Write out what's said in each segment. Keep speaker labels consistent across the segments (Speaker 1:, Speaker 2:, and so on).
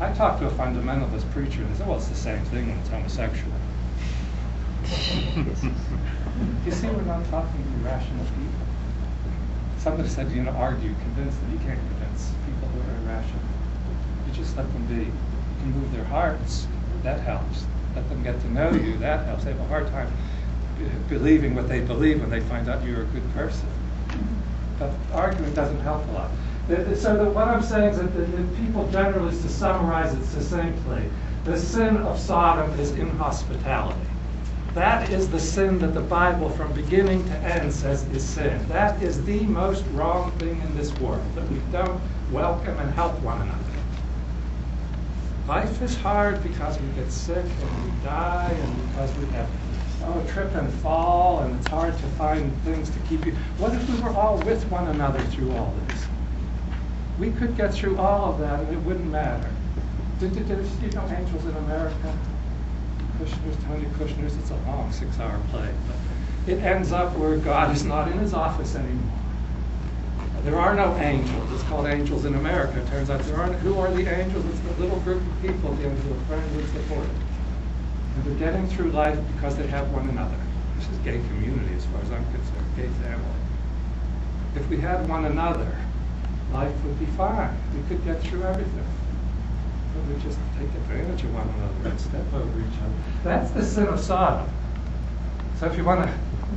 Speaker 1: I talked to a fundamentalist preacher and he said, well, it's the same thing when it's homosexual. You see, we're not talking to irrational people. Somebody said, argue, convince them. You can't convince people who are irrational. You just let them be. You can move their hearts. That helps. Let them get to know you. That helps. They have a hard time believing what they believe when they find out you're a good person. But arguing doesn't help a lot. So what I'm saying is that the people generally, to summarize it succinctly, the sin of Sodom is inhospitality. That is the sin that the Bible from beginning to end says is sin. That is the most wrong thing in this world, that we don't welcome and help one another. Life is hard because we get sick and we die and because we have trip and fall, and it's hard to find things to keep you. What if we were all with one another through all this? We could get through all of that and it wouldn't matter. Did you know Angels in America? Tony Kushner's, it's a long 6-hour play, but it ends up where God is not in his office anymore. There are no angels. It's called Angels in America. It turns out who are the angels? It's the little group of people at the end who are friendly and supportive. And they're getting through life because they have one another. This is gay community as far as I'm concerned, gay family. If we had one another, life would be fine. We could get through everything. But we just take advantage of one another and step over each other. That's the sin of Sodom. So if you want to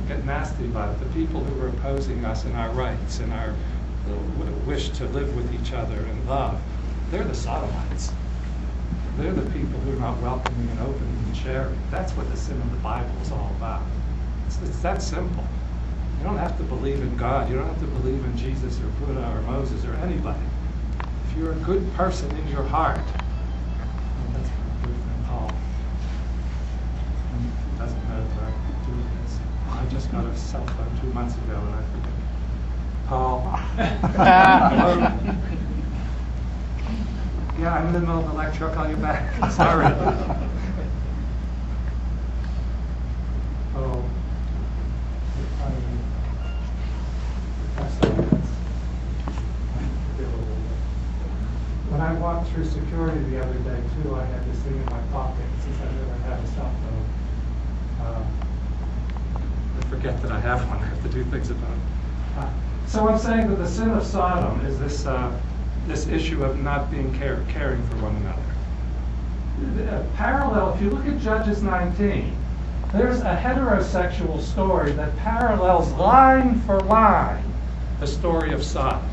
Speaker 1: get nasty about it, the people who are opposing us in our rights and our wish to live with each other in love, they're the Sodomites. They're the people who are not welcoming and opening and sharing. That's what the sin of the Bible is all about. It's that simple. You don't have to believe in God. You don't have to believe in Jesus or Buddha or Moses or anybody. If you're a good person in your heart, well, that's what we've been called. And it doesn't matter what I do with this. I just got a cell phone 2 months ago and I forget. Paul. Yeah, I'm in the middle of the lecture. I'll call you back. Sorry. Oh. When I walked through security the other day, too, I had this thing in my pocket since I never had a cell phone. I forget that I have one. I have to do things about it. So I'm saying that the sin of Sodom is this issue of not being caring for one another. Parallel, if you look at Judges 19, there's a heterosexual story that parallels line for line the story of Sodom,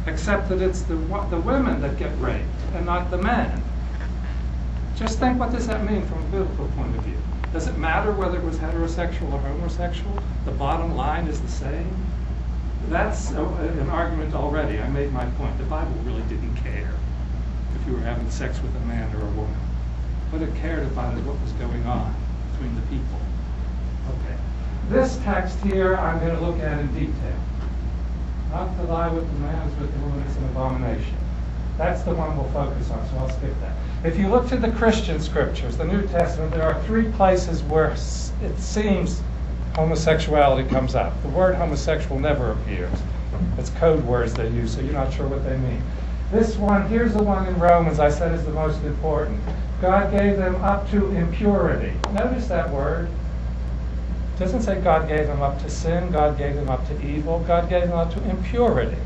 Speaker 1: except that it's the women that get raped and not the men. Just think, what does that mean from a biblical point of view? Does it matter whether it was heterosexual or homosexual? The bottom line is the same. That's an argument already. I made my point. The Bible really didn't care if you were having sex with a man or a woman. What it cared about is what was going on between the people. Okay. This text here I'm going to look at in detail. Not to lie with the man is with the woman is an abomination. That's the one we'll focus on, so I'll skip that. If you look to the Christian scriptures, the New Testament, there are 3 places where it seems homosexuality comes up. The word homosexual never appears. It's code words they use, so you're not sure what they mean. This one, here's the one in Romans I said is the most important. God gave them up to impurity. Notice that word. It doesn't say God gave them up to sin, God gave them up to evil, God gave them up to impurity.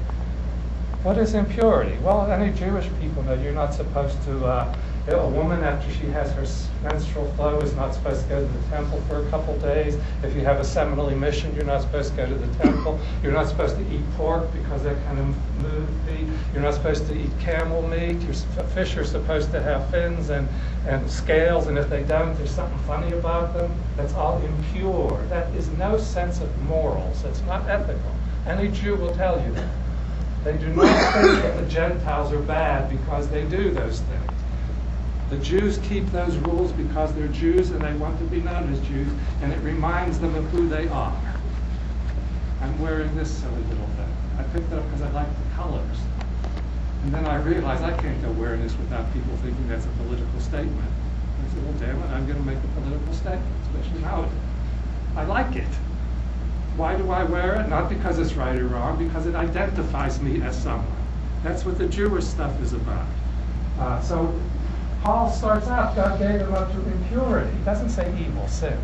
Speaker 1: What is impurity? Well, any Jewish people know you're not supposed to, a woman after she has her menstrual flow is not supposed to go to the temple for a couple days. If you have a seminal emission, you're not supposed to go to the temple. You're not supposed to eat pork because that kind of move feet. You're not supposed to eat camel meat. Fish are supposed to have fins and scales, and if they don't, there's something funny about them. That's all impure. That is no sense of morals. It's not ethical. Any Jew will tell you that. They do not think that the Gentiles are bad because they do those things. The Jews keep those rules because they're Jews and they want to be known as Jews, and it reminds them of who they are. I'm wearing this silly little thing. I picked it up because I like the colors. And then I realized I can't go wearing this without people thinking that's a political statement. I said, well, damn it, I'm going to make a political statement, especially nowadays. I like it. Why do I wear it? Not because it's right or wrong, because it identifies me as someone. That's what the Jewish stuff is about. So Paul starts out, God gave them up to impurity. He doesn't say evil, sin,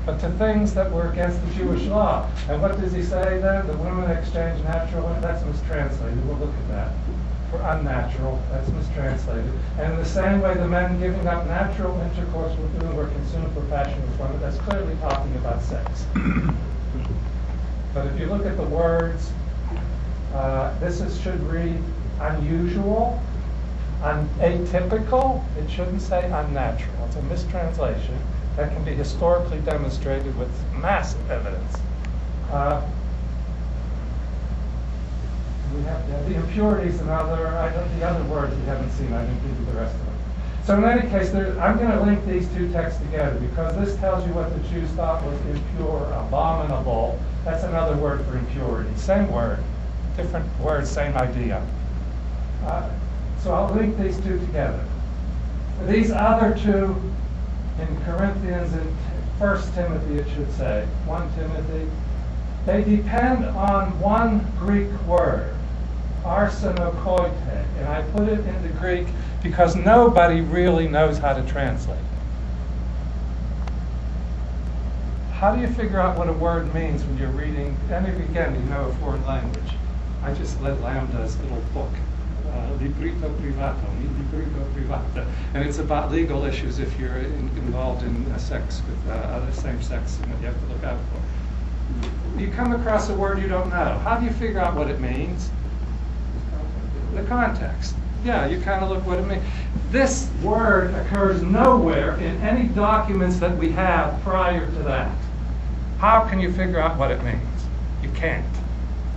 Speaker 1: but to things that were against the Jewish law. And what does he say then? The women exchange natural, that's mistranslated. We'll look at that. For unnatural, that's mistranslated. And in the same way, the men giving up natural intercourse with women were consumed for passion with women. That's clearly talking about sex. But if you look at the words, should read unusual, atypical. It shouldn't say unnatural. It's a mistranslation that can be historically demonstrated with massive evidence. We have the impurities and the other words we haven't seen. I didn't give you the rest of them. So in any case, I'm going to link these two texts together because this tells you what the Jews thought was impure, abominable. That's another word for impurity. Same word, different word, same idea. So I'll link these two together. These other two in Corinthians and 1 Timothy, it should say, 1 Timothy, they depend on one Greek word, arsenokoite, and I put it into Greek because nobody really knows how to translate. How do you figure out what a word means when you're reading, again, you know a foreign language? I just read Lambda's little book, Librito Privata, and it's about legal issues if you're involved in sex with other same sex and what you have to look out for. You come across a word you don't know. How do you figure out what it means? The context. Yeah, you kind of look what it means. This word occurs nowhere in any documents that we have prior to that. How can you figure out what it means? You can't.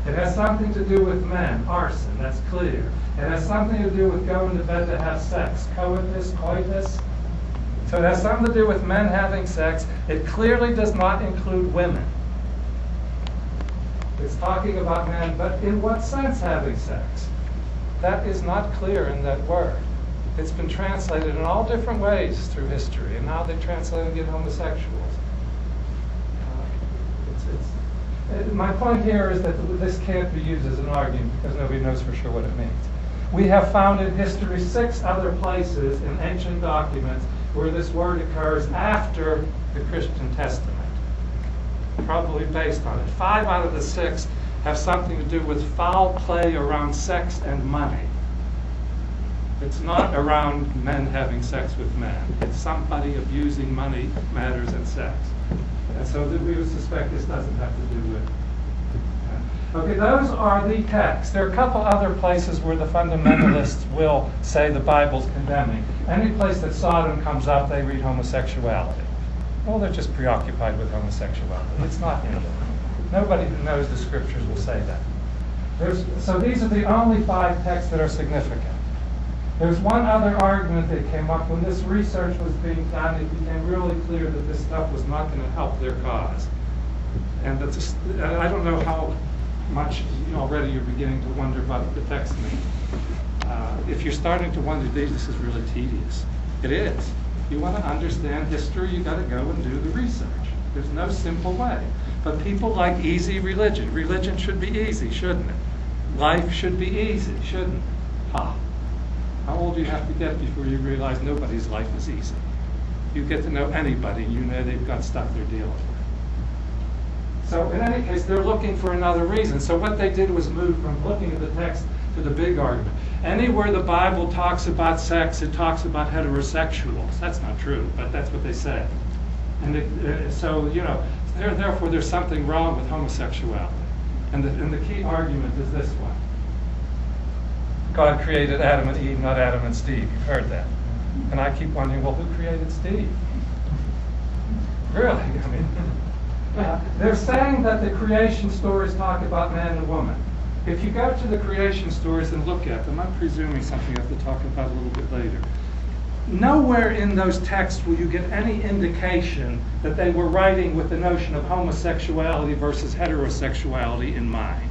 Speaker 1: It has something to do with men, arson, that's clear. It has something to do with going to bed to have sex, coitus. So it has something to do with men having sex. It clearly does not include women. It's talking about men, but in what sense having sex? That is not clear in that word. It's been translated in all different ways through history, and now they translate and get homosexuals. My point here is that this can't be used as an argument because nobody knows for sure what it means. We have found in history 6 other places in ancient documents where this word occurs after the Christian Testament, probably based on it. 5 out of the 6 have something to do with foul play around sex and money. It's not around men having sex with men. It's somebody abusing money matters and sex. And so we would suspect this doesn't have to do with it. Okay, those are the texts. There are a couple other places where the fundamentalists will say the Bible's condemning. Any place that Sodom comes up, they read homosexuality. Well, they're just preoccupied with homosexuality. It's not in them. Nobody who knows the scriptures will say that. So these are the only 5 texts that are significant. There's one other argument that came up. When this research was being done, it became really clear that this stuff was not going to help their cause. And I don't know how much already you're beginning to wonder what the text means. If you're starting to wonder, this is really tedious. It is. You want to understand history, you got to go and do the research. There's no simple way. But people like easy religion. Religion should be easy, shouldn't it? Life should be easy, shouldn't it? Ha. How old do you have to get before you realize nobody's life is easy? You get to know anybody, you know they've got stuff they're dealing with. So in any case, they're looking for another reason. So what they did was move from looking at the text to the big argument. Anywhere the Bible talks about sex, it talks about heterosexuals. That's not true, but that's what they say. And therefore there's something wrong with homosexuality. And the key argument is this one. God created Adam and Eve, not Adam and Steve. You've heard that. And I keep wondering, well, who created Steve? Really? I mean, they're saying that the creation stories talk about man and woman. If you go to the creation stories and look at them, I'm presuming something you have to talk about a little bit later. Nowhere in those texts will you get any indication that they were writing with the notion of homosexuality versus heterosexuality in mind.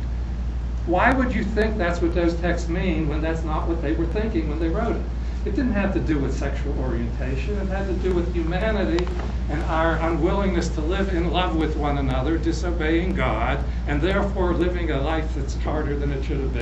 Speaker 1: Why would you think that's what those texts mean when that's not what they were thinking when they wrote it? It didn't have to do with sexual orientation. It had to do with humanity and our unwillingness to live in love with one another, disobeying God, and therefore living a life that's harder than it should have been.